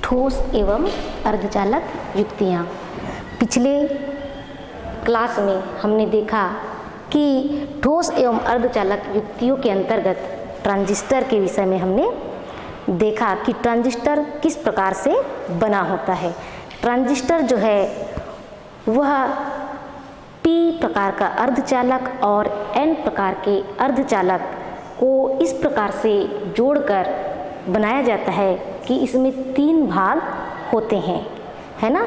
ठोस एवं अर्धचालक युक्तियाँ। पिछले क्लास में हमने देखा कि ठोस एवं अर्धचालक युक्तियों के अंतर्गत ट्रांजिस्टर के विषय में हमने देखा कि ट्रांजिस्टर किस प्रकार से बना होता है। ट्रांजिस्टर जो है वह P प्रकार का अर्धचालक और N प्रकार के अर्धचालक को इस प्रकार से जोड़कर बनाया जाता है कि इसमें 3 भाग होते हैं, है ना।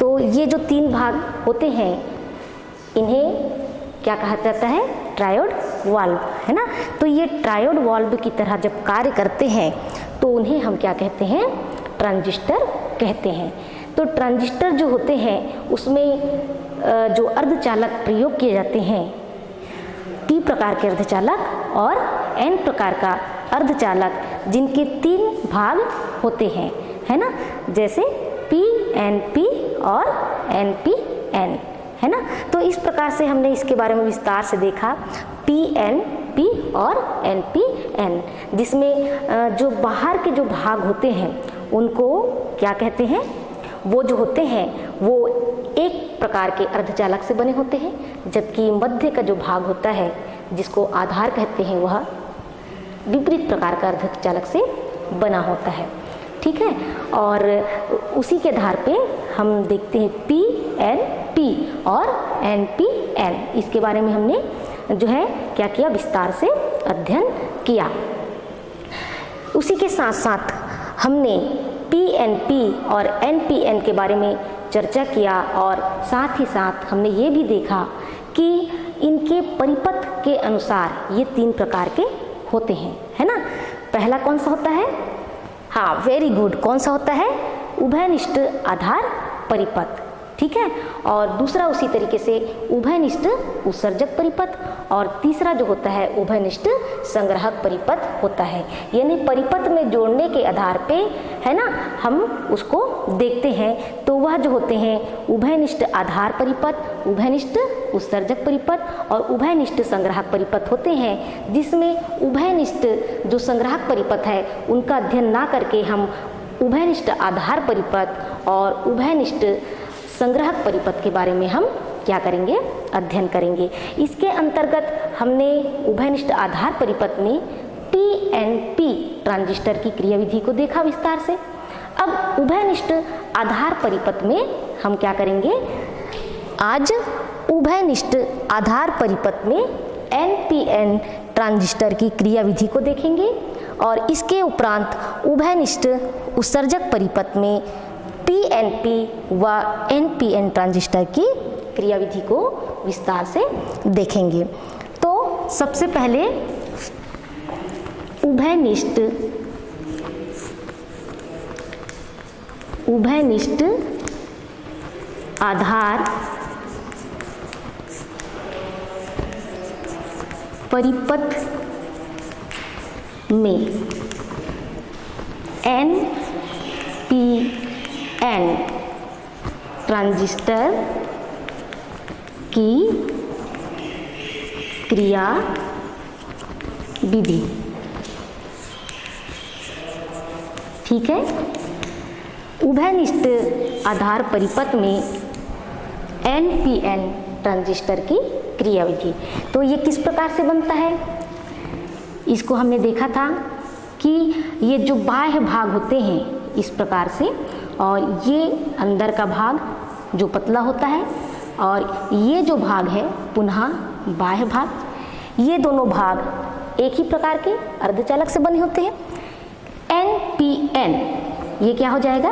तो ये जो 3 भाग होते हैं इन्हें क्या कहा जाता है, ट्रायोड वाल्व, है ना। तो ये ट्रायोड वाल्व की तरह जब कार्य करते हैं तो उन्हें हम क्या कहते हैं, ट्रांजिस्टर कहते हैं। तो ट्रांजिस्टर जो होते हैं उसमें जो अर्धचालक प्रयोग किए जाते हैं, P प्रकार के अर्धचालक और N प्रकार का अर्धचालक, जिनके 3 भाग होते हैं, है ना, जैसे PNP और NPN, है ना। तो इस प्रकार से हमने इसके बारे में विस्तार से देखा, PNP और NPN, जिसमें जो बाहर के जो भाग होते हैं उनको क्या कहते हैं, वो जो होते हैं वो एक प्रकार के अर्धचालक से बने होते हैं, जबकि मध्य का जो भाग होता है जिसको आधार कहते हैं वह विपरीत प्रकार का अर्धचालक से बना होता है, ठीक है। और उसी के आधार पे हम देखते हैं PNP और NPN, इसके बारे में हमने जो है क्या किया, विस्तार से अध्ययन किया। उसी के साथ साथ हमने PNP और NPN के बारे में चर्चा किया और साथ ही साथ हमने ये भी देखा कि इनके परिपथ के अनुसार ये 3 प्रकार के होते हैं, है ना। पहला कौन सा होता है, हाँ वेरी गुड, कौन सा होता है, उभयनिष्ठ आधार परिपथ, ठीक है। और दूसरा उसी तरीके से उभयनिष्ठ उत्सर्जक परिपथ, और तीसरा जो होता है उभयनिष्ठ संग्राहक परिपथ होता है। यानी परिपथ में जोड़ने के आधार पे, है ना, हम उसको देखते हैं। तो वह जो होते हैं उभयनिष्ठ आधार परिपथ, उभयनिष्ठ उत्सर्जक परिपथ और उभयनिष्ठ संग्राहक परिपथ होते हैं, जिसमें उभयनिष्ठ जो संग्राहक परिपथ है उनका अध्ययन ना करके हम उभयनिष्ठ आधार परिपथ और उभयनिष्ठ संग्राहक परिपथ के बारे में हम क्या करेंगे, अध्ययन करेंगे। इसके अंतर्गत हमने उभयनिष्ठ आधार परिपथ में PNP ट्रांजिस्टर की क्रियाविधि को देखा विस्तार से। अब उभयनिष्ठ आधार परिपथ में हम क्या करेंगे, आज उभयनिष्ठ आधार परिपथ में NPN ट्रांजिस्टर की क्रियाविधि को देखेंगे और इसके उपरांत उभयनिष्ठ उत्सर्जक परिपथ में PNP व NPN ट्रांजिस्टर की क्रियाविधि को विस्तार से देखेंगे। तो सबसे पहले उभयनिष्ठ आधार परिपथ में NPN ट्रांजिस्टर की क्रिया विधि, ठीक है। उभयनिष्ठ आधार परिपथ में NPN ट्रांजिस्टर की क्रियाविधि, तो ये किस प्रकार से बनता है, इसको हमने देखा था कि ये जो बाह्य भाग होते हैं इस प्रकार से, और ये अंदर का भाग जो पतला होता है, और ये जो भाग है पुनः बाह्य भाग, ये दोनों भाग एक ही प्रकार के अर्धचालक से बने होते हैं। NPN ये क्या हो जाएगा,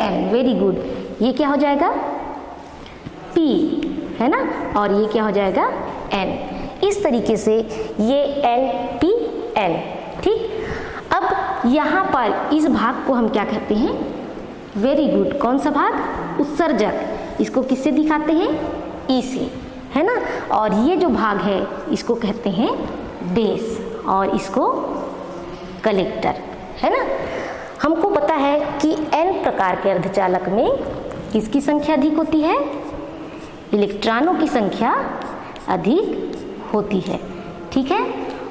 N, वेरी गुड, ये क्या हो जाएगा P, है ना, और ये क्या हो जाएगा N। इस तरीके से ये NPN, ठीक। अब यहाँ पर इस भाग को हम क्या कहते हैं, वेरी गुड, कौन सा भाग, उत्सर्जक। इसको किससे दिखाते हैं, E से, है ना। और ये जो भाग है इसको कहते हैं बेस और इसको कलेक्टर, है ना। हमको पता है कि N प्रकार के अर्धचालक में किसकी संख्या अधिक होती है, इलेक्ट्रॉनों की संख्या अधिक होती है, ठीक है।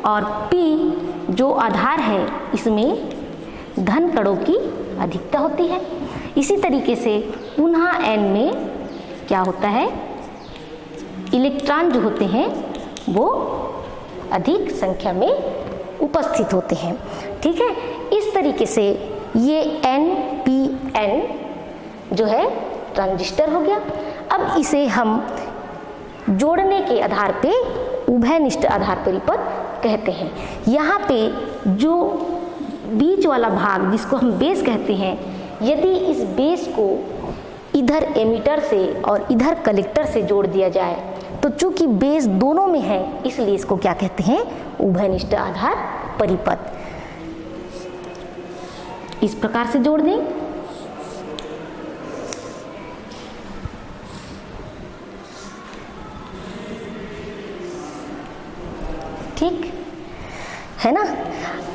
और P जो आधार है इसमें धन कणों की अधिकता होती है। इसी तरीके से पुनः n में क्या होता है, इलेक्ट्रॉन जो होते हैं वो अधिक संख्या में उपस्थित होते हैं। ठीक है, इस तरीके से ये NPN जो है ट्रांजिस्टर हो गया। अब इसे हम जोड़ने के आधार पे उभयनिष्ठ आधार परिपथ कहते हैं। यहाँ पे जो बीच वाला भाग जिसको हम बेस कहते हैं, यदि इस बेस को इधर एमिटर से और इधर कलेक्टर से जोड़ दिया जाए तो चूंकि बेस दोनों में है इसलिए इसको क्या कहते हैं, उभयनिष्ठ आधार परिपथ। इस प्रकार से जोड़ दें। ठीक है ना।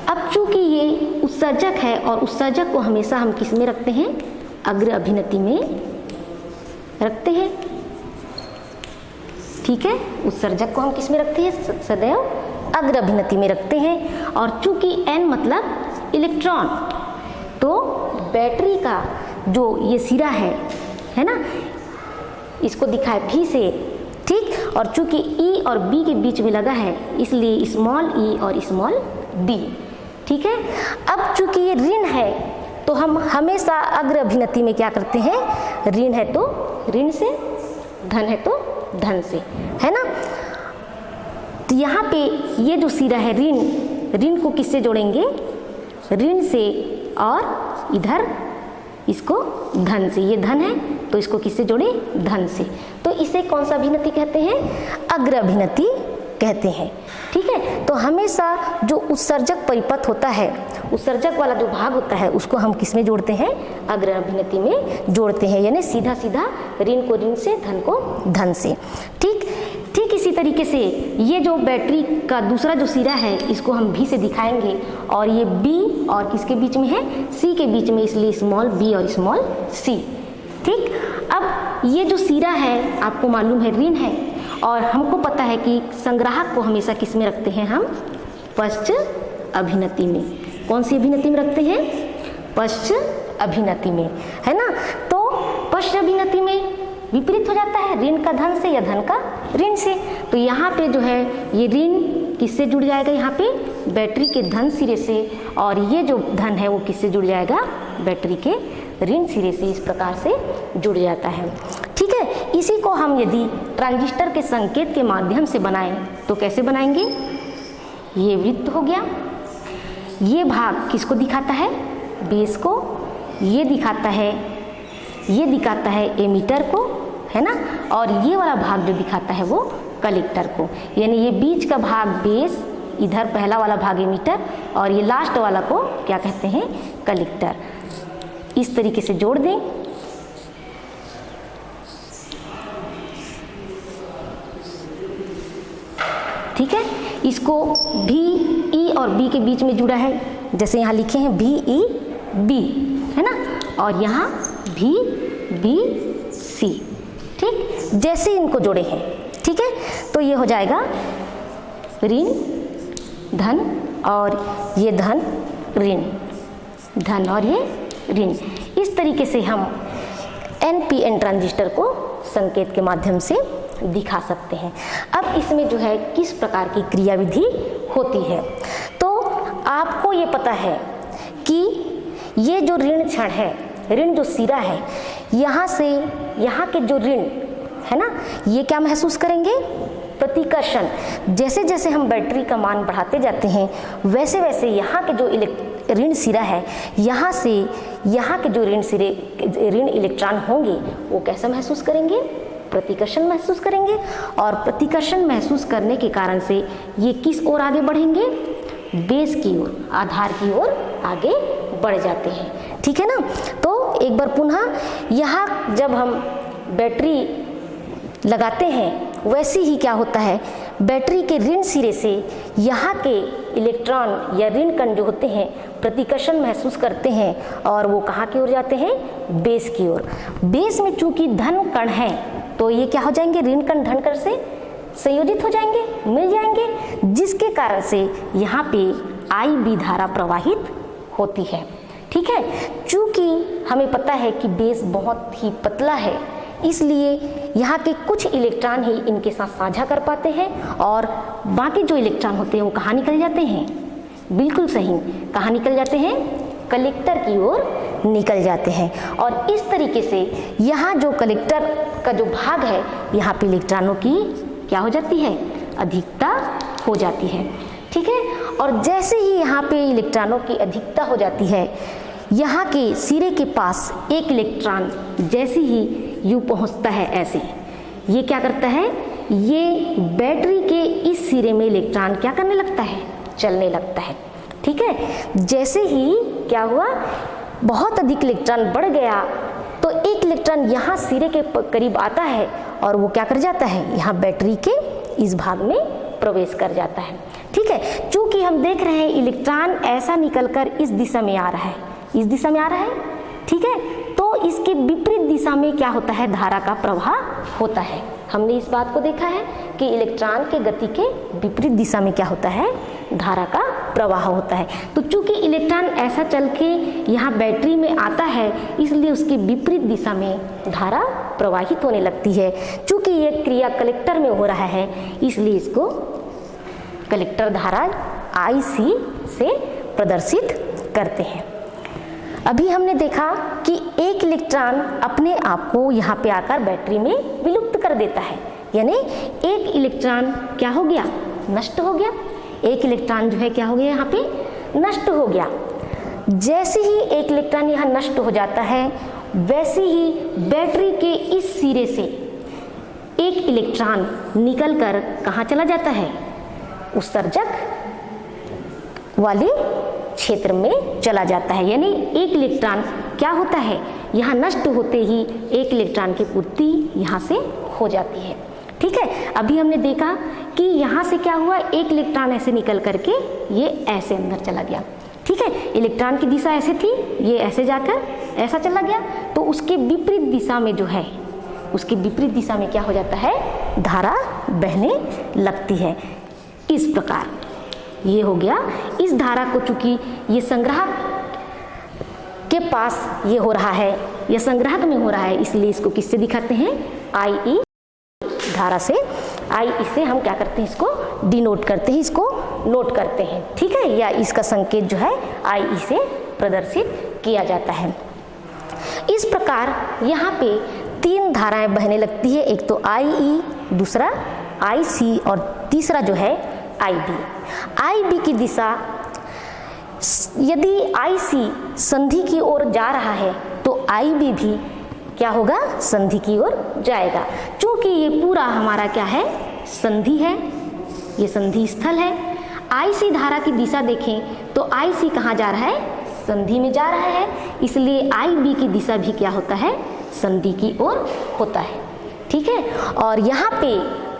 अब चूंकि ये उत्सर्जक है और उत्सर्जक को हमेशा हम किस में रखते हैं, अग्र अभिनति में रखते हैं। ठीक है, उत्सर्जक को हम किस में रखते हैं, सदैव अग्र अभिनति में रखते हैं। और चूंकि n मतलब इलेक्ट्रॉन, तो बैटरी का जो ये सिरा है ना, इसको दिखाए भी से। ठीक, और चूंकि E और B के बीच में लगा है इसलिए स्मॉल e और स्मॉल b। ठीक है, अब चूंकि ये ऋण है तो हम हमेशा अग्र अभिनति में क्या करते हैं, ऋण है तो ऋण से, धन है तो धन से, है ना। तो यहाँ पे ये जो सिरा है ऋण, ऋण को किससे जोड़ेंगे, ऋण से, और इधर इसको धन से। ये धन है तो इसको किससे जोड़े, धन से। तो इसे कौन सा अभिनति कहते हैं, अग्र अभिनति कहते हैं। ठीक है, तो हमेशा जो उत्सर्जक परिपथ होता है, उत्सर्जक वाला जो भाग होता है उसको हम किस में जोड़ते हैं, अग्र अभिनति में जोड़ते हैं, यानी सीधा सीधा ऋण को ऋण से, धन को धन से। ठीक, इसी तरीके से ये जो बैटरी का दूसरा जो सिरा है इसको हम भी से दिखाएंगे, और ये B और किसके बीच में है, C के बीच में, इसलिए स्मॉल b और स्मॉल c। ठीक, अब ये जो सिरा है आपको मालूम है ऋण है, और हमको पता है कि संग्राहक को हमेशा किस में रखते हैं हम, पश्च अभिनति में। कौन सी अभिनति में रखते हैं, पश्च अभिनति में, है ना। तो पश्च अभिनति में विपरीत हो जाता है, ऋण का धन से या धन का ऋण से। तो यहाँ पे जो है ये ऋण किससे जुड़ जाएगा, यहाँ पे बैटरी के धन सिरे से, और ये जो धन है वो किससे जुड़ जाएगा, बैटरी के ऋण सिरे से। इस प्रकार से जुड़ जाता है। ठीक है, इसी को हम यदि ट्रांजिस्टर के संकेत के माध्यम से बनाएं तो कैसे बनाएंगे, ये वृत्त हो गया, ये भाग किसको दिखाता है, बेस को, ये दिखाता है एमीटर को, है ना, और ये वाला भाग जो दिखाता है वो कलेक्टर को। यानी ये बीच का भाग बेस, इधर पहला वाला भाग एमीटर, और ये लास्ट वाला को क्या कहते हैं, कलेक्टर। इस तरीके से जोड़ दें। ठीक है, इसको भी E और B के बीच में जुड़ा है, जैसे यहाँ लिखे हैं VEB, है ना, और यहाँ VBC। ठीक, जैसे इनको जोड़े हैं। ठीक है, तो ये हो जाएगा ऋण धन, और ये धन ऋण, धन और ये ऋण। इस तरीके से हम NPN ट्रांजिस्टर को संकेत के माध्यम से दिखा सकते हैं। अब इसमें जो है किस प्रकार की क्रियाविधि होती है, तो आपको ये पता है कि ये जो ऋण क्षण है, ऋण जो सिरा है, यहाँ से यहाँ के जो ऋण है ना, ये क्या महसूस करेंगे, प्रतिकर्षण। जैसे जैसे हम बैटरी का मान बढ़ाते जाते हैं वैसे वैसे यहाँ के जो ऋण सिरा है, यहाँ से यहाँ के जो ऋण इलेक्ट्रॉन होंगे वो कैसा महसूस करेंगे, प्रतिकर्षण महसूस करेंगे। और प्रतिकर्षण महसूस करने के कारण से ये किस ओर आगे बढ़ेंगे, बेस की ओर, आधार की ओर आगे बढ़ जाते हैं। ठीक है ना। तो एक बार पुनः यहाँ जब हम बैटरी लगाते हैं वैसे ही क्या होता है, बैटरी के ऋण सिरे से यहाँ के इलेक्ट्रॉन या ऋण कण जो होते हैं प्रतिकर्षण महसूस करते हैं, और वो कहाँ की ओर जाते हैं, बेस की ओर। बेस में चूंकि धन कण है तो ये क्या हो जाएंगे, ऋण कण धन कण से संयोजित हो जाएंगे, मिल जाएंगे, जिसके कारण से यहाँ पे IB धारा प्रवाहित होती है। ठीक है। चूँकि हमें पता है कि बेस बहुत ही पतला है, इसलिए यहाँ के कुछ इलेक्ट्रॉन ही इनके साथ साझा कर पाते हैं और बाकी जो इलेक्ट्रॉन होते हैं वो कहाँ निकल जाते हैं? बिल्कुल सही, कहाँ निकल जाते हैं? कलेक्टर की ओर निकल जाते हैं। और इस तरीके से यहाँ जो कलेक्टर का जो भाग है, यहाँ पे इलेक्ट्रॉनों की क्या हो जाती है? अधिकता हो जाती है, ठीक है। और जैसे ही यहाँ पे इलेक्ट्रॉनों की अधिकता हो जाती है, यहाँ के सिरे के पास एक इलेक्ट्रॉन जैसे ही यूँ पहुँचता है ऐसे, ये क्या करता है? ये बैटरी के इस सिरे में इलेक्ट्रॉन क्या करने लगता है? चलने लगता है, ठीक है। जैसे ही क्या हुआ, बहुत अधिक इलेक्ट्रॉन बढ़ गया तो एक इलेक्ट्रॉन यहाँ सिरे के करीब आता है और वो क्या कर जाता है? यहाँ बैटरी के इस भाग में प्रवेश कर जाता है, ठीक है। चूँकि हम देख रहे हैं इलेक्ट्रॉन ऐसा निकलकर इस दिशा में आ रहा है, इस दिशा में आ रहा है, ठीक है। तो इसके विपरीत दिशा में क्या होता है? धारा का प्रवाह होता है। हमने इस बात को देखा है कि इलेक्ट्रॉन के गति के विपरीत दिशा में क्या होता है? धारा का प्रवाह होता है। तो चूंकि इलेक्ट्रॉन ऐसा चल के यहाँ बैटरी में आता है, इसलिए उसके विपरीत दिशा में धारा प्रवाहित होने लगती है। चूंकि ये क्रिया कलेक्टर में हो रहा है, इसलिए इसको कलेक्टर धारा IC से प्रदर्शित करते हैं। अभी हमने देखा कि एक इलेक्ट्रॉन अपने आप को यहाँ पे आकर बैटरी में विलुप्त कर देता है, यानी एक इलेक्ट्रॉन क्या हो गया? नष्ट हो गया। एक इलेक्ट्रॉन जो है क्या हो गया? यहाँ पे नष्ट हो गया। जैसे ही एक इलेक्ट्रॉन यहाँ नष्ट हो जाता है, वैसे ही बैटरी के इस सिरे से एक इलेक्ट्रॉन निकलकर कहाँ चला जाता है? उत्सर्जक वाले क्षेत्र में चला जाता है। यानी एक इलेक्ट्रॉन क्या होता है? यहाँ नष्ट होते ही एक इलेक्ट्रॉन की पूर्ति यहाँ से हो जाती है, ठीक है। अभी हमने देखा कि यहाँ से क्या हुआ, एक इलेक्ट्रॉन ऐसे निकल करके ये ऐसे अंदर चला गया, ठीक है। इलेक्ट्रॉन की दिशा ऐसे थी, ये ऐसे जाकर ऐसा चला गया, तो उसके विपरीत दिशा में जो है, उसके विपरीत दिशा में क्या हो जाता है? धारा बहने लगती है। इस प्रकार ये हो गया। इस धारा को चूंकि ये संग्राहक के पास ये हो रहा है, ये संग्राहक में हो रहा है, इसलिए इसको किससे दिखाते हैं? IE धारा से। IE से हम क्या करते हैं? इसको डिनोट करते हैं, इसको नोट करते हैं, ठीक है। या इसका संकेत जो है IE से प्रदर्शित किया जाता है। इस प्रकार यहाँ पे 3 धाराएं बहने लगती है, एक तो IE, दूसरा IC और तीसरा जो है IB। IB की दिशा, यदि IC संधि की ओर जा रहा है तो IB भी क्या होगा? संधि की ओर जाएगा। चूंकि ये पूरा हमारा क्या है? संधि है, ये संधि स्थल है। IC धारा की दिशा देखें तो IC कहाँ जा रहा है? संधि में जा रहा है, इसलिए IB की दिशा भी क्या होता है? संधि की ओर होता है, ठीक है। और यहाँ पे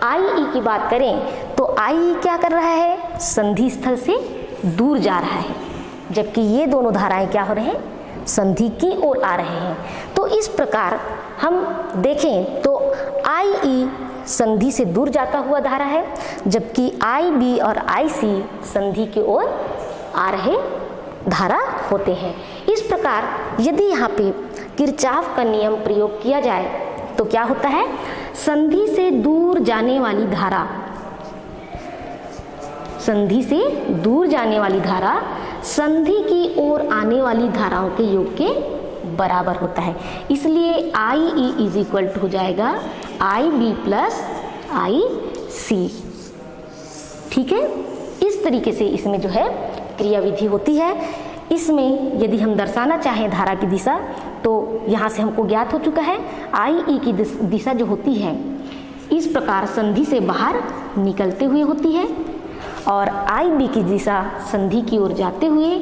IE की बात करें तो IE क्या कर रहा है? संधि स्थल से दूर जा रहा है, जबकि ये दोनों धाराएं क्या हो रहे हैं? संधि की ओर आ रहे हैं। तो इस प्रकार हम देखें तो IE संधि से दूर जाता हुआ धारा है, जबकि IB और IC संधि की ओर आ रहे धारा होते हैं। इस प्रकार यदि यहाँ पे किरचॉफ का नियम प्रयोग किया जाए तो क्या होता है? संधि से दूर जाने वाली धारा, संधि से दूर जाने वाली धारा संधि की ओर आने वाली धाराओं के योग के बराबर होता है। इसलिए IE इज इक्वल टू हो जाएगा IB प्लस IC, ठीक है। इस तरीके से इसमें जो है क्रियाविधि होती है। इसमें यदि हम दर्शाना चाहें धारा की दिशा, तो यहाँ से हमको ज्ञात हो चुका है IE की दिशा जो होती है इस प्रकार संधि से बाहर निकलते हुए होती है, और IB की दिशा संधि की ओर जाते हुए,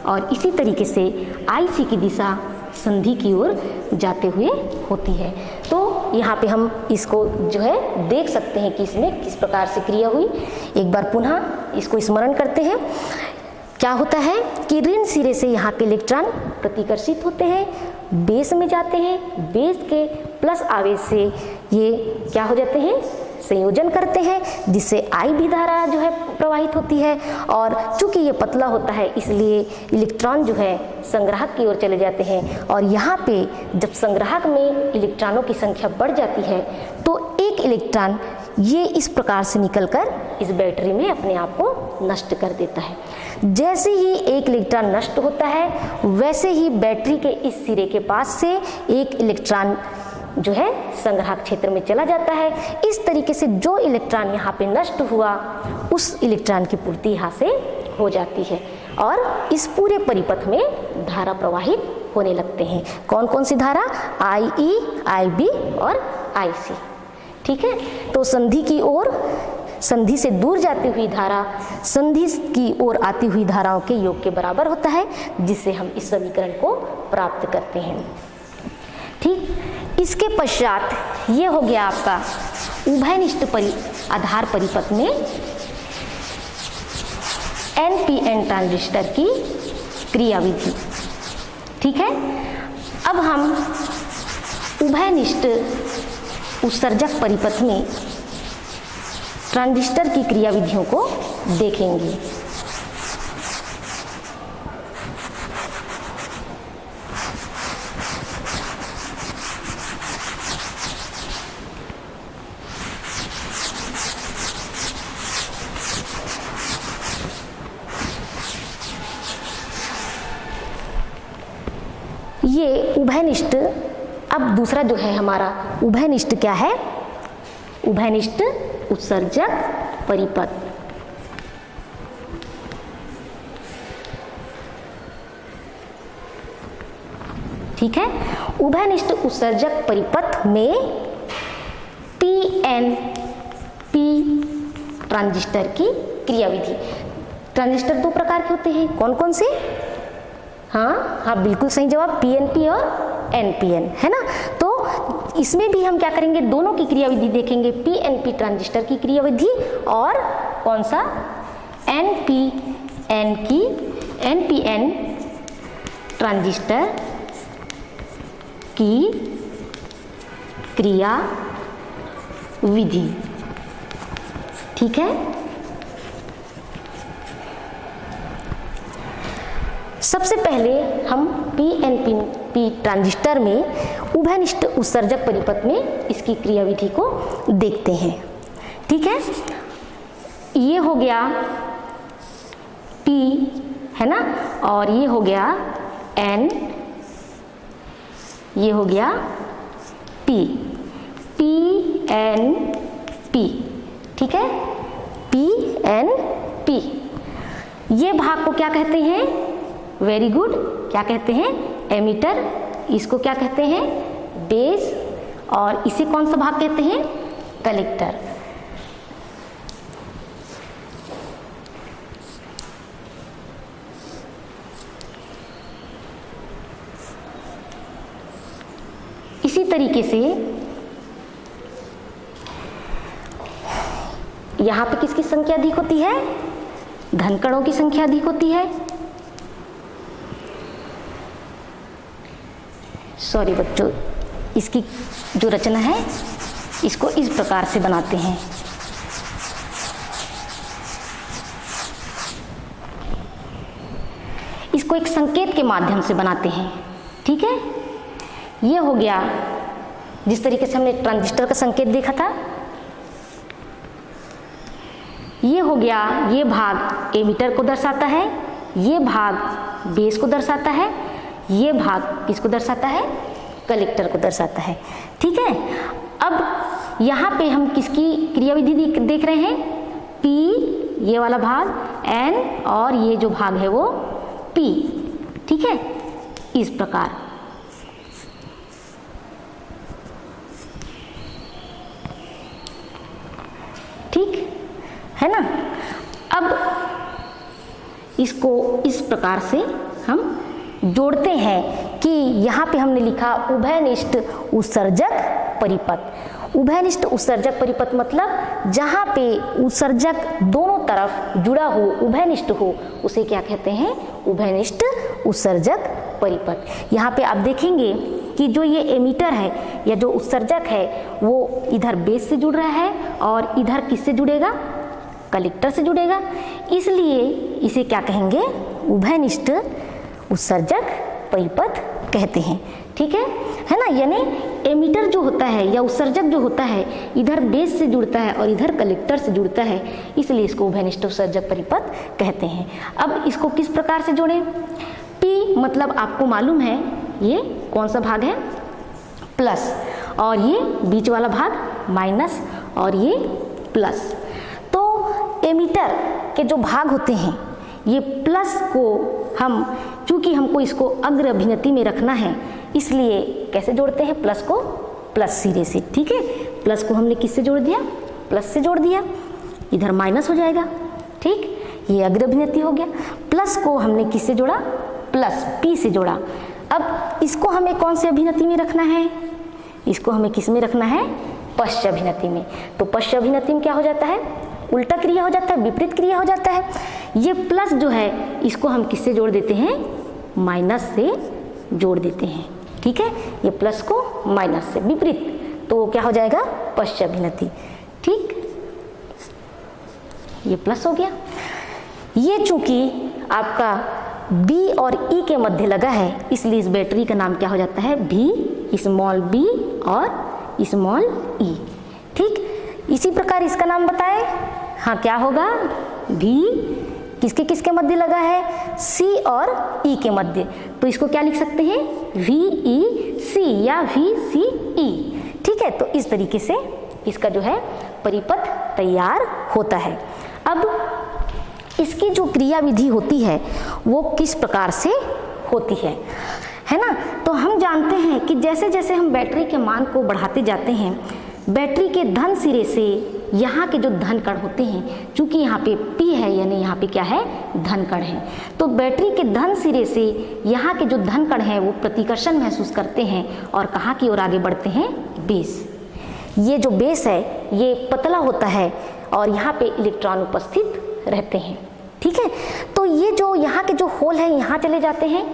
और इसी तरीके से IC की दिशा संधि की ओर जाते हुए होती है। तो यहाँ पे हम इसको जो है देख सकते हैं कि इसमें किस प्रकार से क्रिया हुई। एक बार पुनः इसको स्मरण करते हैं। क्या होता है कि ऋण सिरे से यहाँ के इलेक्ट्रॉन प्रतिकर्षित होते हैं, बेस में जाते हैं, बेस के प्लस आवेश से ये क्या हो जाते हैं? संयोजन करते हैं, जिससे I भी धारा जो है प्रवाहित होती है। और चूंकि ये पतला होता है इसलिए इलेक्ट्रॉन जो है संग्राहक की ओर चले जाते हैं, और यहाँ पे जब संग्राहक में इलेक्ट्रॉनों की संख्या बढ़ जाती है तो एक इलेक्ट्रॉन ये इस प्रकार से निकलकर इस बैटरी में अपने आप को नष्ट कर देता है। जैसे ही एक इलेक्ट्रॉन नष्ट होता है वैसे ही बैटरी के इस सिरे के पास से एक इलेक्ट्रॉन जो है संग्राहक क्षेत्र में चला जाता है। इस तरीके से जो इलेक्ट्रॉन यहाँ पे नष्ट हुआ उस इलेक्ट्रॉन की पूर्ति यहाँ से हो जाती है और इस पूरे परिपथ में धारा प्रवाहित होने लगते हैं। कौन कौन सी धारा? IE, IB और IC। ठीक है, तो संधि की ओर, संधि से दूर जाती हुई धारा संधि की ओर आती हुई धाराओं के योग के बराबर होता है, जिससे हम इस समीकरण को प्राप्त करते हैं। ठीक, इसके पश्चात ये हो गया आपका उभयनिष्ठ आधार परिपथ में NPN ट्रांजिस्टर की क्रियाविधि। ठीक है, अब हम उभयनिष्ठ उत्सर्जक परिपथ में ट्रांजिस्टर की क्रियाविधियों को देखेंगे। ये उभयनिष्ठ, अब दूसरा जो है हमारा उभयनिष्ठ क्या है? उभयनिष्ठ उत्सर्जक परिपथ। ठीक है, उभयनिष्ठ उत्सर्जक परिपथ में PNP ट्रांजिस्टर की क्रियाविधि। ट्रांजिस्टर दो प्रकार के होते हैं, कौन कौन से? हाँ, बिल्कुल सही जवाब, PNP और NPN, है ना। तो इसमें भी हम क्या करेंगे, दोनों की क्रियाविधि देखेंगे, PNP ट्रांजिस्टर की क्रियाविधि और कौन सा? NPN की, NPN ट्रांजिस्टर की क्रियाविधि। ठीक है, सबसे पहले हम PNP ट्रांजिस्टर में उभयनिष्ठ उत्सर्जक परिपथ में इसकी क्रियाविधि को देखते हैं। ठीक है, ये हो गया P, है ना, और ये हो गया N, ये हो गया P, PNP। ठीक है, PNP। ये भाग को क्या कहते हैं? वेरी गुड, क्या कहते हैं? एमीटर। इसको क्या कहते हैं? बेस। और इसे कौन सा भाग कहते हैं? कलेक्टर। इसी तरीके से यहां पे किसकी संख्या अधिक होती है? धन कणों की संख्या अधिक होती है। सॉरी बच्चों, इसकी जो रचना है इसको इस प्रकार से बनाते हैं। इसको एक संकेत के माध्यम से बनाते हैं। ठीक है, ये हो गया जिस तरीके से हमने ट्रांजिस्टर का संकेत देखा था, ये हो गया, ये भाग एमीटर को दर्शाता है, ये भाग बेस को दर्शाता है, ये भाग किसको दर्शाता है? कलेक्टर को दर्शाता है। ठीक है, अब यहाँ पे हम किसकी क्रियाविधि देख रहे हैं? P, ये वाला भाग, N, और ये जो भाग है वो P। ठीक है, इस प्रकार। ठीक है ना। अब इसको इस प्रकार से हम जोड़ते हैं कि यहाँ पे हमने लिखा उभयनिष्ठ उत्सर्जक परिपथ। उभयनिष्ठ उत्सर्जक परिपथ मतलब जहाँ पे उत्सर्जक दोनों तरफ जुड़ा हो, उभयनिष्ठ हो, उसे क्या कहते हैं? उभयनिष्ठ उत्सर्जक परिपथ। यहाँ पे आप देखेंगे कि जो ये एमीटर है या जो उत्सर्जक है वो इधर बेस से जुड़ रहा है और इधर किससे जुड़ेगा, कलेक्टर से जुड़ेगा, इसलिए इसे क्या कहेंगे, उभयनिष्ठ उत्सर्जक परिपथ कहते हैं। ठीक है ना। यानी एमीटर जो होता है या उत्सर्जक जो होता है इधर बेस से जुड़ता है और इधर कलेक्टर से जुड़ता है, इसलिए इसको उभयनिष्ठ उत्सर्जक परिपथ कहते हैं। अब इसको किस प्रकार से जोड़ें, P मतलब आपको मालूम है ये कौन सा भाग है, प्लस, और ये बीच वाला भाग माइनस और ये प्लस। तो एमीटर के जो भाग होते हैं ये प्लस को हम, चूंकि हमको इसको अग्र अभिनति में रखना है, इसलिए कैसे जोड़ते हैं, प्लस को प्लस सिरे से। ठीक है, प्लस को हमने किससे जोड़ दिया, प्लस से जोड़ दिया, इधर माइनस हो जाएगा। ठीक, ये अग्र अभिनति हो गया। प्लस को हमने किससे जोड़ा, प्लस P से जोड़ा। अब इसको हमें कौन से अभिनति में रखना है, इसको हमें किस में रखना है, पश्च अभिनति में। तो पश्च अभिनति में क्या हो जाता है, उल्टा क्रिया हो जाता है, विपरीत क्रिया हो जाता है। ये प्लस जो है इसको हम किससे जोड़ देते हैं, माइनस से जोड़ देते हैं। ठीक है, ये प्लस को माइनस से, विपरीत, तो क्या हो जाएगा, पश्च अभिनति। ठीक, ये प्लस हो गया। ये चूंकि आपका B और E के मध्य लगा है, इसलिए इस बैटरी का नाम क्या हो जाता है, V स्मॉल b और स्मॉल e। ठीक, इसी प्रकार इसका नाम बताएं, हाँ क्या होगा, V किसके किसके मध्य लगा है, C और E के मध्य, तो इसको क्या लिख सकते हैं, VEC या VCE। ठीक है, तो इस तरीके से इसका जो है परिपथ तैयार होता है। अब इसकी जो क्रिया विधि होती है वो किस प्रकार से होती है ना। तो हम जानते हैं कि जैसे जैसे हम बैटरी के मान को बढ़ाते जाते हैं, बैटरी के धन सिरे से यहाँ के जो धन कण होते हैं, चूंकि यहाँ पे P है यानी यहाँ पे क्या है, धन कण है, तो बैटरी के धन सिरे से यहाँ के जो धन कण हैं वो प्रतिकर्षण महसूस करते हैं और कहाँ की ओर आगे बढ़ते हैं, बेस। ये जो बेस है ये पतला होता है और यहाँ पे इलेक्ट्रॉन उपस्थित रहते हैं। ठीक है, तो ये जो यहाँ के जो होल हैं यहाँ चले जाते हैं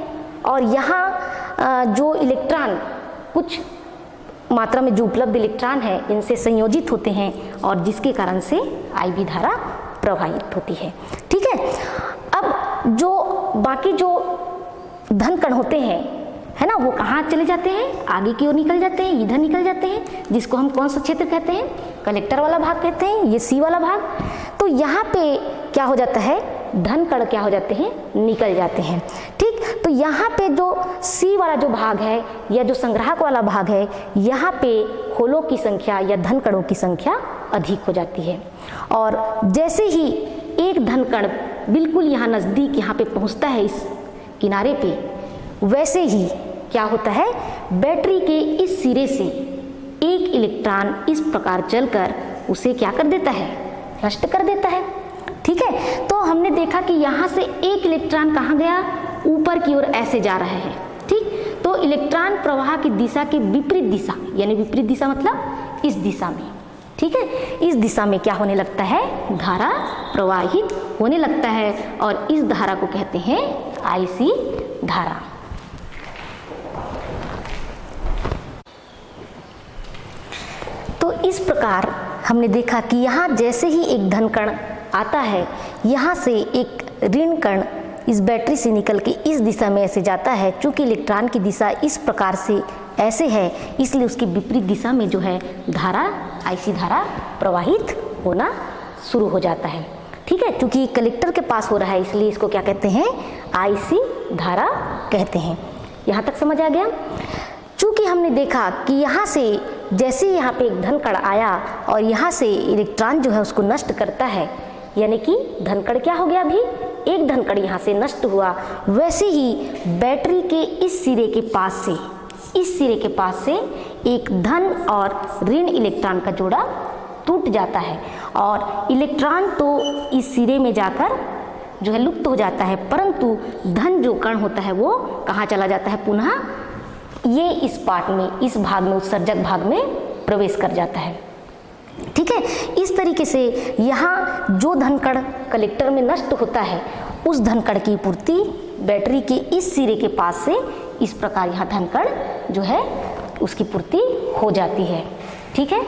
और यहाँ जो इलेक्ट्रॉन कुछ मात्रा में जो उपलब्ध इलेक्ट्रॉन है इनसे संयोजित होते हैं और जिसके कारण से IV धारा प्रवाहित होती है। ठीक है, अब जो बाकी जो धन कण होते हैं है ना, वो कहाँ चले जाते हैं, आगे की ओर निकल जाते हैं, इधर निकल जाते हैं, जिसको हम कौन सा क्षेत्र कहते हैं, कलेक्टर वाला भाग कहते हैं, ये C वाला भाग। तो यहाँ पे क्या हो जाता है, धन कण क्या हो जाते हैं, निकल जाते हैं। ठीक, तो यहाँ पे जो C वाला जो भाग है या जो संग्राहक वाला भाग है, यहाँ पे होलों की संख्या या धन कणों की संख्या अधिक हो जाती है। और जैसे ही एक धन कण बिल्कुल यहाँ नज़दीक यहाँ पे पहुँचता है इस किनारे पे, वैसे ही क्या होता है, बैटरी के इस सिरे से एक इलेक्ट्रॉन इस प्रकार चलकर उसे क्या कर देता है, नष्ट कर देता है। ठीक है, तो हमने देखा कि यहाँ से एक इलेक्ट्रॉन कहाँ गया, ऊपर की ओर ऐसे जा रहा है। ठीक, तो इलेक्ट्रॉन प्रवाह की दिशा के विपरीत दिशा, यानी विपरीत दिशा मतलब इस दिशा में। ठीक है, इस दिशा में क्या होने लगता है, धारा प्रवाहित होने लगता है और इस धारा को कहते हैं IC धारा। तो इस प्रकार हमने देखा कि यहाँ जैसे ही एक धन कण आता है, यहाँ से एक ऋण कण इस बैटरी से निकल के इस दिशा में ऐसे जाता है। चूंकि इलेक्ट्रॉन की दिशा इस प्रकार से ऐसे है, इसलिए उसकी विपरीत दिशा में जो है धारा, IC धारा प्रवाहित होना शुरू हो जाता है। ठीक है, क्योंकि कलेक्टर के पास हो रहा है इसलिए इसको क्या कहते हैं, IC धारा कहते हैं। यहाँ तक समझ आ गया। चूंकि हमने देखा कि यहाँ से जैसे यहाँ पे एक धन कण आया और यहाँ से इलेक्ट्रॉन जो है उसको नष्ट करता है, यानी कि धन कण क्या हो गया, अभी एक धन कण यहाँ से नष्ट हुआ, वैसे ही बैटरी के इस सिरे के पास से, इस सिरे के पास से एक धन और ऋण इलेक्ट्रॉन का जोड़ा टूट जाता है और इलेक्ट्रॉन तो इस सिरे में जाकर जो है लुप्त हो जाता है, परंतु धन जो कण होता है वो कहाँ चला जाता है, पुनः ये इस पार्ट में, इस भाग में, उत्सर्जक भाग में प्रवेश कर जाता है। ठीक है, इस तरीके से यहाँ जो धन कण कलेक्टर में नष्ट होता है उस धन कण की पूर्ति बैटरी के इस सिरे के पास से इस प्रकार यहाँ धन कण जो है उसकी पूर्ति हो जाती है। ठीक है,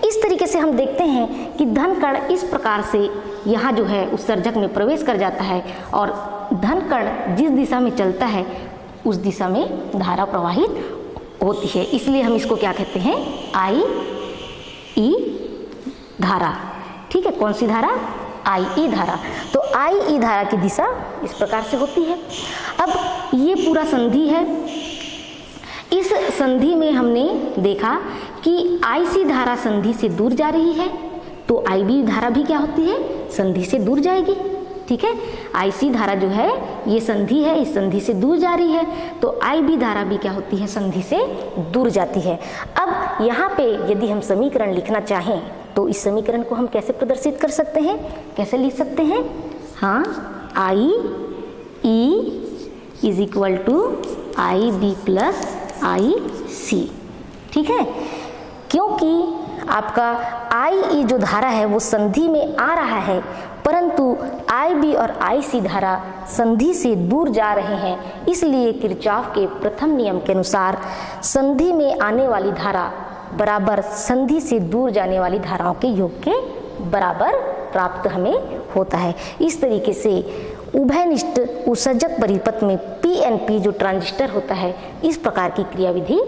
इस तरीके से हम देखते हैं कि धन कण इस प्रकार से यहाँ जो है उत्सर्जक में प्रवेश कर जाता है और धन कण जिस दिशा में चलता है उस दिशा में धारा प्रवाहित होती है। इसलिए हम इसको क्या कहते हैं, आई ई धारा। ठीक है, कौन सी धारा, आई ई धारा। तो आई ई धारा की दिशा इस प्रकार से होती है। अब ये पूरा संधि है, इस संधि में हमने देखा कि आई सी धारा संधि से दूर जा रही है, तो आई बी धारा भी क्या होती है, संधि से दूर जाएगी। ठीक है, आई सी धारा जो है ये संधि है, इस संधि से दूर जा रही है, तो आई बी धारा भी क्या होती है, संधि से दूर जाती है। अब यहाँ पे यदि हम समीकरण लिखना चाहें तो इस समीकरण को हम कैसे प्रदर्शित कर सकते हैं, कैसे लिख सकते हैं, हाँ, I E is equal to I B plus I C. ठीक है, क्योंकि आपका आई ई जो धारा है वो संधि में आ रहा है, परंतु आई बी और आई सी धारा संधि से दूर जा रहे हैं, इसलिए किरचॉफ के प्रथम नियम के अनुसार संधि में आने वाली धारा बराबर संधि से दूर जाने वाली धाराओं के योग के बराबर प्राप्त हमें होता है। इस तरीके से उभयनिष्ठ उत्सर्जक परिपथ में पीएनपी जो ट्रांजिस्टर होता है इस प्रकार की क्रियाविधि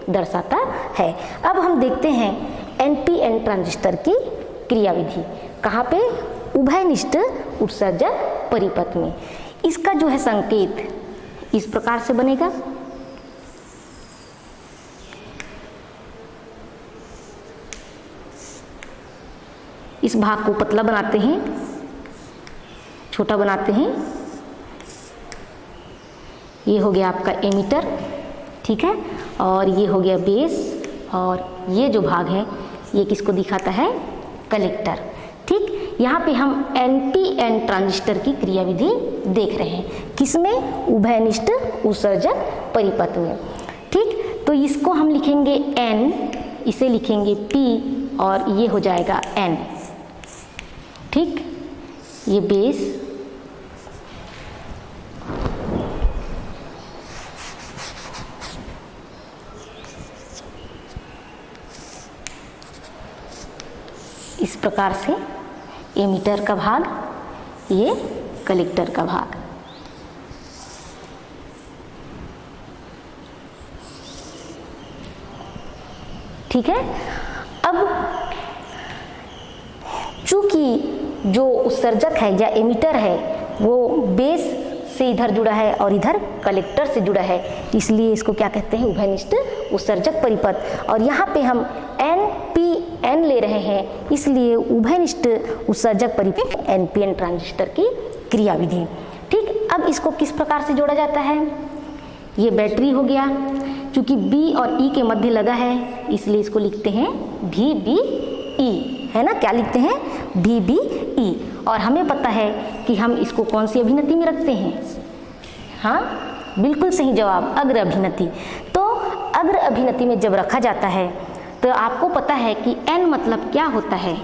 दर्शाता है। अब हम देखते हैं एनपीएन ट्रांजिस्टर की क्रियाविधि, कहाँ पे, उभयनिष्ठ उत्सर्जक परिपथ में। इसका जो है संकेत इस प्रकार से बनेगा, इस भाग को पतला बनाते हैं, छोटा बनाते हैं, ये हो गया आपका एमीटर। ठीक है, और ये हो गया बेस, और ये जो भाग है ये किसको दिखाता है, कलेक्टर। ठीक, यहाँ पे हम एनपीएन ट्रांजिस्टर की क्रियाविधि देख रहे हैं, किसमें, उभयनिष्ठ उत्सर्जक परिपथ में। ठीक, तो इसको हम लिखेंगे एन, इसे लिखेंगे पी, और ये हो जाएगा एन। ठीक, ये बेस, इस प्रकार से एमीटर का भाग, ये कलेक्टर का भाग। ठीक है, अब चूंकि जो उत्सर्जक है या एमीटर है वो बेस से इधर जुड़ा है और इधर कलेक्टर से जुड़ा है, इसलिए इसको क्या कहते हैं, उभयनिष्ठ उत्सर्जक परिपथ। और यहाँ पे हम एनपीएन ले रहे हैं, इसलिए उभयनिष्ठ उत्सर्जक परिपथ एनपीएन ट्रांजिस्टर की क्रियाविधि। ठीक, अब इसको किस प्रकार से जोड़ा जाता है, ये बैटरी हो गया, क्योंकि बी और ई के मध्य लगा है इसलिए इसको लिखते हैं भी बी ई, है ना, क्या लिखते हैं, भी बी ई। और हमें पता है कि हम इसको कौन सी अभिनति में रखते हैं, हाँ, बिल्कुल सही जवाब, अग्र अभिनति। तो अग्र अभिनति में जब रखा जाता है तो आपको पता है कि एन मतलब क्या होता है,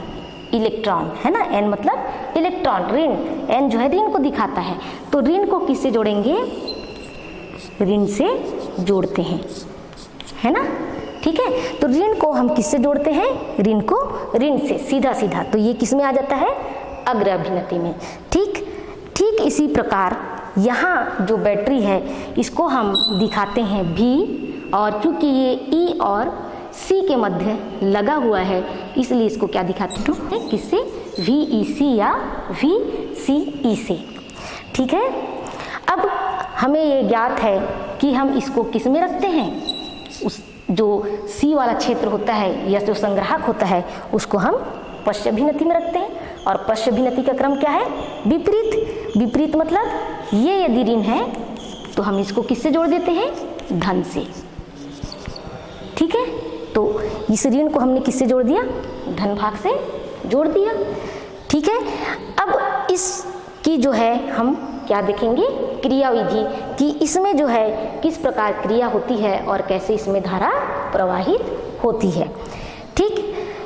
इलेक्ट्रॉन, है ना, एन मतलब इलेक्ट्रॉन, ऋण, एन जो है ऋण को दिखाता है, तो ऋण को किससे जोड़ेंगे, ऋण से जोड़ते हैं, है ना। ठीक है, तो ऋण को हम किससे जोड़ते हैं, ऋण को ऋण से, सीधा सीधा, तो ये किस में आ जाता है, अग्र अभिनति में। ठीक, ठीक इसी प्रकार यहाँ जो बैटरी है इसको हम दिखाते हैं भी, और चूंकि ये ई और सी के मध्य लगा हुआ है इसलिए इसको क्या दिखाते हैं, किससे, वी ई सी या वी सी ई से। ठीक है, अब हमें ये ज्ञात है कि हम इसको किस में रखते हैं, उस जो सी वाला क्षेत्र होता है या जो संग्राहक होता है उसको हम पश्चाभिनति में रखते हैं, और पश्चाभिनति का क्रम क्या है, विपरीत। विपरीत मतलब ये यदि ऋण है तो हम इसको किससे जोड़ देते हैं, धन से। ठीक है, तो इस ऋण को हमने किससे जोड़ दिया, धन भाग से जोड़ दिया। ठीक है, अब इसकी जो है हम क्या देखेंगे, क्रियाविधि, कि इसमें जो है किस प्रकार क्रिया होती है और कैसे इसमें धारा प्रवाहित होती है। ठीक,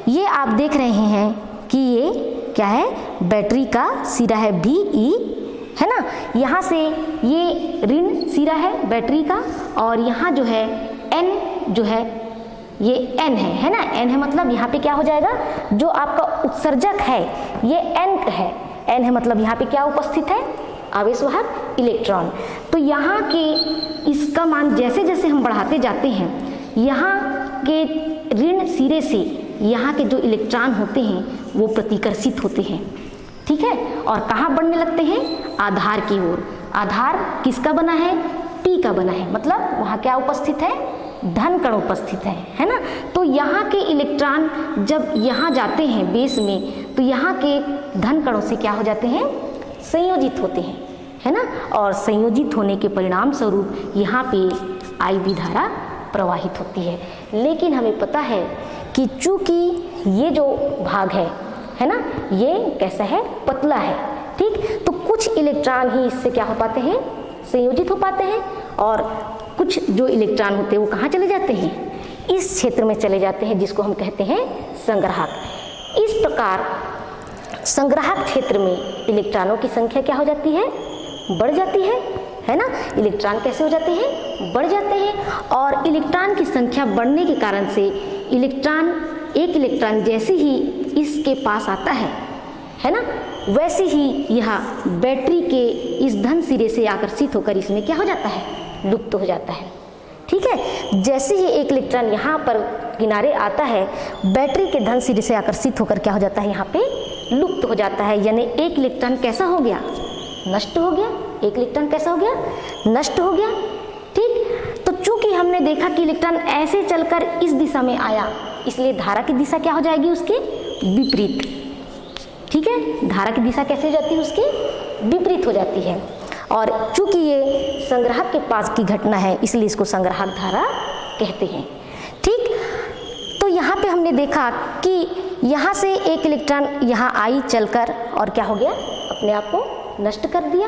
ये आप देख रहे हैं कि ये क्या है, बैटरी का सिरा है बी ई, है ना। यहाँ से ये ऋण सिरा है बैटरी का, और यहाँ जो है N जो है ये N है ना। N है मतलब यहाँ पे क्या हो जाएगा, जो आपका उत्सर्जक है ये N है। N है मतलब यहाँ पे क्या उपस्थित है, आवेशवाहक इलेक्ट्रॉन। तो यहाँ के इसका मान जैसे जैसे हम बढ़ाते जाते हैं, यहाँ के ऋण सिरे से यहाँ के जो इलेक्ट्रॉन होते हैं वो प्रतिकर्षित होते हैं, ठीक है, और कहाँ बढ़ने लगते हैं, आधार की ओर। आधार किसका बना है, P का बना है, मतलब वहाँ क्या उपस्थित है, धन कण उपस्थित है ना। तो यहाँ के इलेक्ट्रॉन जब यहाँ जाते हैं बेस में, तो यहाँ के धन कणों से क्या हो जाते हैं, संयोजित होते हैं, है ना। और संयोजित होने के परिणाम स्वरूप यहाँ पे IB धारा प्रवाहित होती है। लेकिन हमें पता है कि चूंकि ये जो भाग है ना, ये कैसा है, पतला है, ठीक। तो कुछ इलेक्ट्रॉन ही इससे क्या हो पाते हैं, संयोजित हो पाते हैं, और कुछ जो इलेक्ट्रॉन होते हैं वो कहाँ चले जाते हैं, इस क्षेत्र में चले जाते हैं, जिसको हम कहते हैं संग्राहक। इस प्रकार संग्राहक क्षेत्र में इलेक्ट्रॉनों की संख्या क्या हो जाती है, बढ़ जाती है ना। इलेक्ट्रॉन कैसे हो जाते हैं, बढ़ जाते हैं, और इलेक्ट्रॉन की संख्या बढ़ने के कारण से एक इलेक्ट्रॉन जैसे ही इसके पास आता है ना, वैसे ही यह बैटरी के इस धन सिरे से आकर्षित होकर इसमें क्या हो जाता है, लुप्त हो जाता है, ठीक है। जैसे ही एक इलेक्ट्रॉन यहाँ पर किनारे आता है, बैटरी के धन सिरे से आकर्षित होकर क्या हो जाता है, यहाँ पे लुप्त हो जाता है। यानी एक इलेक्ट्रॉन कैसा हो गया, नष्ट हो गया। एक इलेक्ट्रॉन कैसा हो गया, नष्ट हो गया, ठीक। तो चूंकि हमने देखा कि इलेक्ट्रॉन ऐसे चलकर इस दिशा में आया, इसलिए धारा की दिशा क्या हो जाएगी, उसके विपरीत, ठीक है। धारा की दिशा कैसे हो जाती है, उसकी विपरीत हो जाती है। और चूंकि ये संग्राहक के पास की घटना है, इसलिए इसको संग्राहक धारा कहते हैं, ठीक। तो यहाँ पे हमने देखा कि यहाँ से एक इलेक्ट्रॉन यहाँ आई चलकर और क्या हो गया, अपने आप को नष्ट कर दिया।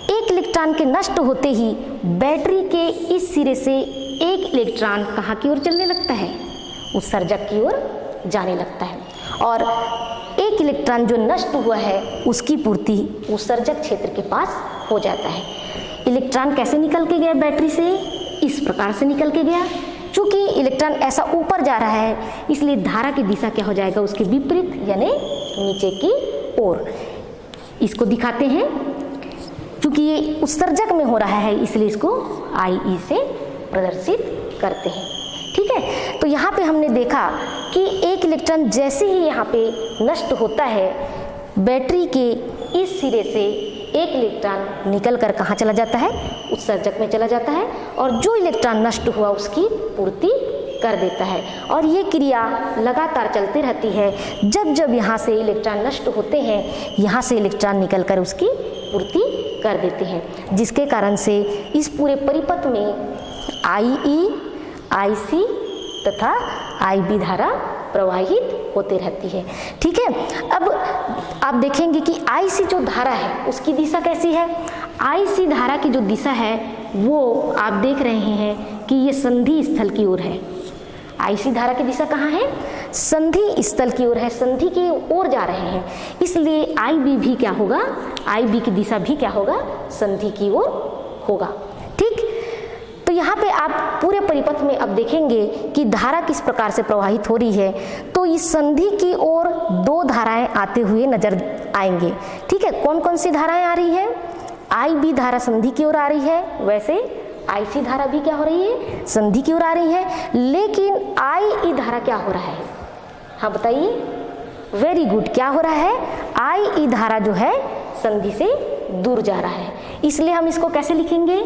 एक इलेक्ट्रॉन के नष्ट होते ही बैटरी के इस सिरे से एक इलेक्ट्रॉन कहाँ की ओर चलने लगता है, उत्सर्जक की ओर जाने लगता है, और एक इलेक्ट्रॉन जो नष्ट हुआ है उसकी पूर्ति उत्सर्जक क्षेत्र के पास हो जाता है। इलेक्ट्रॉन कैसे निकल के गया बैटरी से, इस प्रकार से निकल के गया। चूंकि इलेक्ट्रॉन ऐसा ऊपर जा रहा है, इसलिए धारा की दिशा क्या हो जाएगा, उसके विपरीत, यानी नीचे की ओर। इसको दिखाते हैं, चूंकि ये उत्सर्जक में हो रहा है इसलिए इसको IE से प्रदर्शित करते हैं, ठीक है। तो यहाँ पे हमने देखा कि एक इलेक्ट्रॉन जैसे ही यहाँ पे नष्ट होता है, बैटरी के इस सिरे से एक इलेक्ट्रॉन निकल कर कहाँ चला जाता है, उत्सर्जक में चला जाता है, और जो इलेक्ट्रॉन नष्ट हुआ उसकी पूर्ति कर देता है। और ये क्रिया लगातार चलती रहती है। जब जब यहाँ से इलेक्ट्रॉन नष्ट होते हैं, यहाँ से इलेक्ट्रॉन निकल कर उसकी पूर्ति कर देते हैं, जिसके कारण से इस पूरे परिपथ में IE, IC तथा IB धारा प्रवाहित होते रहती है, ठीक है। अब आप देखेंगे कि IC जो धारा है उसकी दिशा कैसी है। IC धारा की जो दिशा है वो आप देख रहे हैं कि ये संधि स्थल की ओर है। IC धारा की दिशा कहाँ है, संधि स्थल की ओर है, संधि की ओर जा रहे हैं, इसलिए IB भी क्या होगा, IB की दिशा भी क्या होगा, संधि की ओर होगा, ठीक। तो यहाँ पे आप पूरे परिपथ में अब देखेंगे कि धारा किस प्रकार से प्रवाहित हो रही है। तो इस संधि की ओर दो धाराएं आते हुए नजर आएंगे, ठीक है। कौन कौन सी धाराएं आ रही हैं, IB धारा संधि की ओर आ रही है, वैसे IC धारा भी क्या हो रही है, संधि की ओर आ रही है। लेकिन IE धारा क्या हो रहा है, हाँ बताइए, वेरी गुड, क्या हो रहा है, IE धारा जो है संधि से दूर जा रहा है, इसलिए हम इसको कैसे लिखेंगे,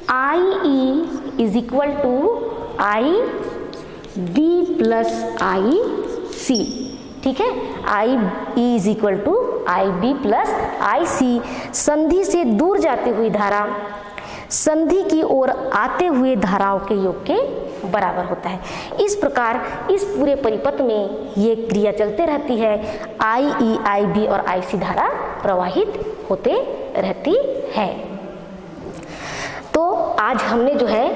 IE is equal to IB plus IC, ठीक है। IE is equal to IB plus IC, संधि से दूर जाती हुई धारा संधि की ओर आते हुए धाराओं के योग के बराबर होता है। इस प्रकार इस पूरे परिपथ में ये क्रिया चलते रहती है, IE, IB और IC धारा प्रवाहित होते रहती है। तो आज हमने जो है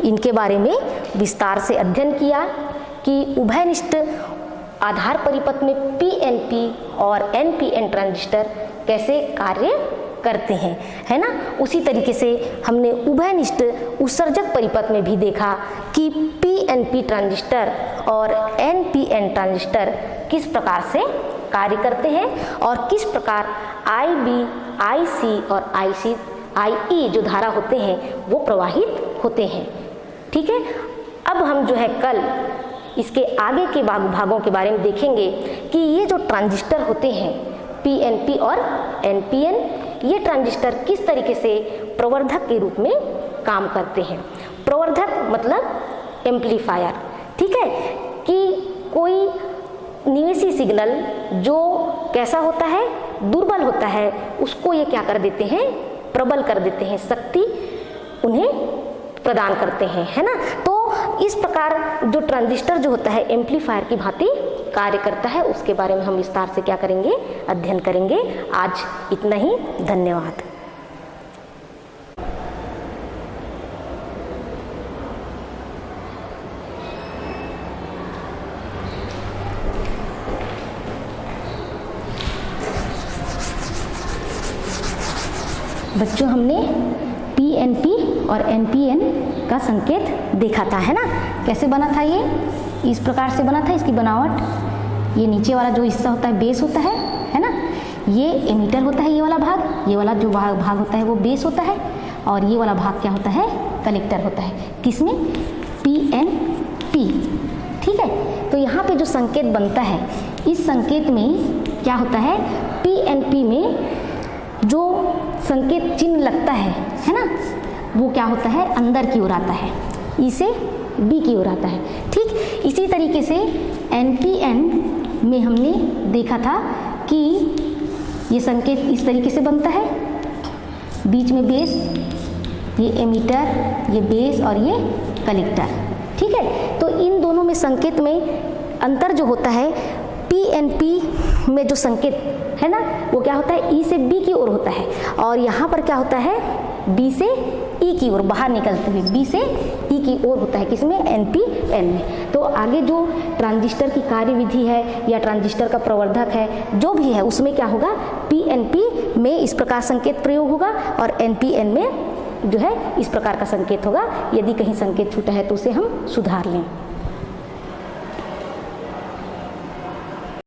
इनके बारे में विस्तार से अध्ययन किया कि उभयनिष्ठ आधार परिपथ में PNP और NPN ट्रांजिस्टर कैसे कार्य करते हैं, है ना। उसी तरीके से हमने उभयनिष्ठ उत्सर्जक परिपथ में भी देखा कि पीएनपी ट्रांजिस्टर और एनपीएन ट्रांजिस्टर किस प्रकार से कार्य करते हैं और किस प्रकार आईबी, आईसी और आईई जो धारा होते हैं वो प्रवाहित होते हैं। ठीक है, अब हम जो है कल इसके आगे के भागों के बारे में देखेंगे कि ये जो ट्रांजिस्टर होते हैं पीएनपी और एनपीएन, ये ट्रांजिस्टर किस तरीके से प्रवर्धक के रूप में काम करते हैं। प्रवर्धक मतलब एम्पलीफायर। ठीक है, कि कोई निवेशी सिग्नल जो कैसा होता है, दुर्बल होता है, उसको ये क्या कर देते हैं, प्रबल कर देते हैं, शक्ति उन्हें प्रदान करते हैं, है ना। तो इस प्रकार जो ट्रांजिस्टर जो होता है एम्पलीफायर की भांति कार्य करता है, उसके बारे में हम विस्तार से क्या करेंगे, अध्ययन करेंगे। आज इतना ही, धन्यवाद। बच्चों, हमने पीएनपी और एनपीएन का संकेत देखा था, है ना। कैसे बना था ये, इस प्रकार से बना था। इसकी बनावट, ये नीचे वाला जो हिस्सा होता है बेस होता है ना। ये एमीटर होता है, ये वाला भाग, ये वाला जो भाग होता है वो बेस होता है, और ये वाला भाग क्या होता है, कलेक्टर होता है। किसमें, पीएनपी। ठीक है, तो यहाँ पे जो संकेत बनता है, इस संकेत में क्या होता है, पीएनपी में जो संकेत चिन्ह लगता है ना, वो क्या होता है, अंदर की ओर आता है, ई से बी की ओर आता है। ठीक, इसी तरीके से एनपीएन में हमने देखा था कि ये संकेत इस तरीके से बनता है, बीच में बेस, ये एमीटर, ये बेस और ये कलेक्टर। ठीक है, तो इन दोनों में संकेत में अंतर जो होता है, पीएनपी में जो संकेत है ना वो क्या होता है, ई से बी की ओर होता है, और यहाँ पर क्या होता है, बी से ई की ओर बाहर निकलते हुए बी से ई की ओर होता है। किसमें, एनपीएन में। तो आगे जो ट्रांजिस्टर की कार्यविधि है या ट्रांजिस्टर का प्रवर्धक है जो भी है, उसमें क्या होगा, पीएनपी में इस प्रकार संकेत प्रयोग होगा और एनपीएन में जो है इस प्रकार का संकेत होगा। यदि कहीं संकेत छूटा है तो उसे हम सुधार लें।